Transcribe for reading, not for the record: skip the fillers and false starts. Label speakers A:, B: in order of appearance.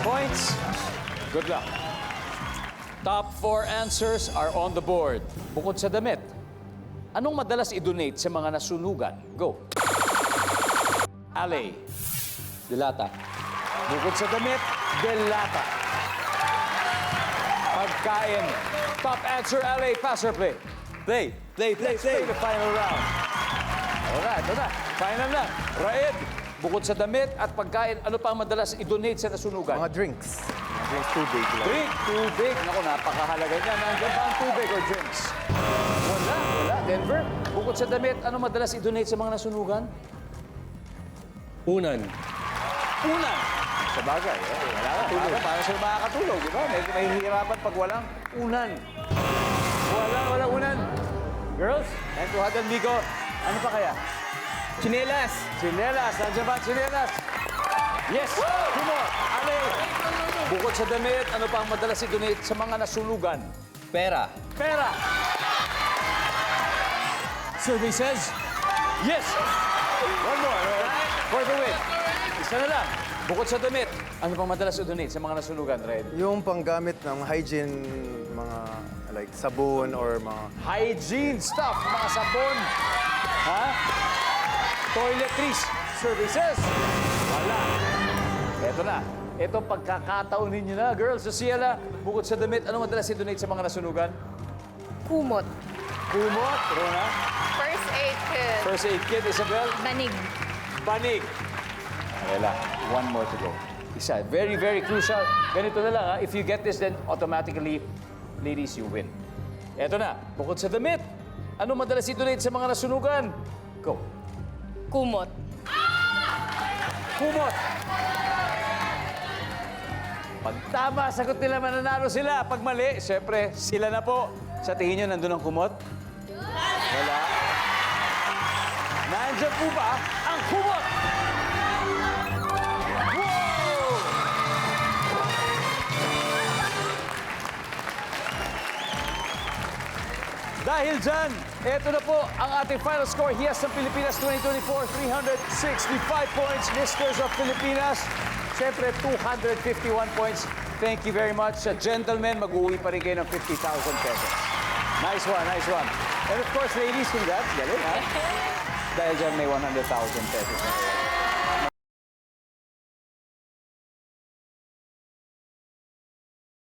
A: points. Good luck. Top 4 answers are on the board. Bukod sa damit, anong madalas i-donate sa mga nasunugan? Go. Ale.
B: Dilata.
A: Bukod sa damit, delata. Pagkain. Top answer, Ale. Pass or play?
B: Play.
A: Let's play the final round. Ito na. Final na. Raed, bukod sa damit at pagkain, ano pa ang madalas i-donate sa nasunugan?
C: Mga drinks. Drinks tubig lang.
A: Drink, tubig. Naku, napakahalaga niya. Nandiyan ba ang tubig or drinks? Wala. Denver, bukod sa damit, ano madalas i-donate sa mga nasunugan?
B: Unan.
A: Unan. Sa bagay, wala ka. Para sila makakatulog, di ba? May hihirapan pag walang unan. Walang unan. Girls, and to Hadan Migo, ano pa kaya?
B: Chinelas.
A: Chinelas. Nandiyan ba ang chinelas? Yes! Two more. Ale! Bukod sa damit, ano pa ang madalas i-donate sa mga nasunugan?
B: Pera.
A: Pera! Survey says, yes! One more. For the win. Isa na lang. Bukod sa damit, ano pang madalas i-donate sa mga nasunugan, Red?
C: Yung panggamit ng hygiene, mga like sabon or mga...
A: Hygiene stuff, mga sabon. Ha? Toiletries. Services. Wala. Eto na. Ito pagkakataon ninyo na, girls. So, Ciela, bukod sa damit, ano madalas i-donate sa mga nasunugan?
D: Kumot.
A: Kumot. Rona.
D: First aid kit.
A: First aid kit, Isabel.
D: Banig.
A: Banig. Wala. One more to go. Isa. Very, very crucial. Ganito na lang, ha? If you get this, then automatically, ladies, you win. Eto na. Bukod sa damit, ano madalas i-donate sa mga nasunugan? Go.
D: Kumot.
A: Kumot. Pag tama, sagot nila, mananalo sila. Pag mali, syempre, sila na po. Sa tingin nyo, nandun ang kumot? Wala. Nandiyan po ba ang kumot? Wow! Dahil dyan, eto na po ang ating final score. Hiyas ng Pilipinas 2024, 365 points. Misters of Pilipinas, siyempre 251 points. Thank you very much. Sa gentlemen, mag-uwi pa rin kayo ng 50,000 pesos. Nice one, nice one. And of course, ladies, congrats. Galing, ha? Dahil dyan may 100,000 pesos na kayo.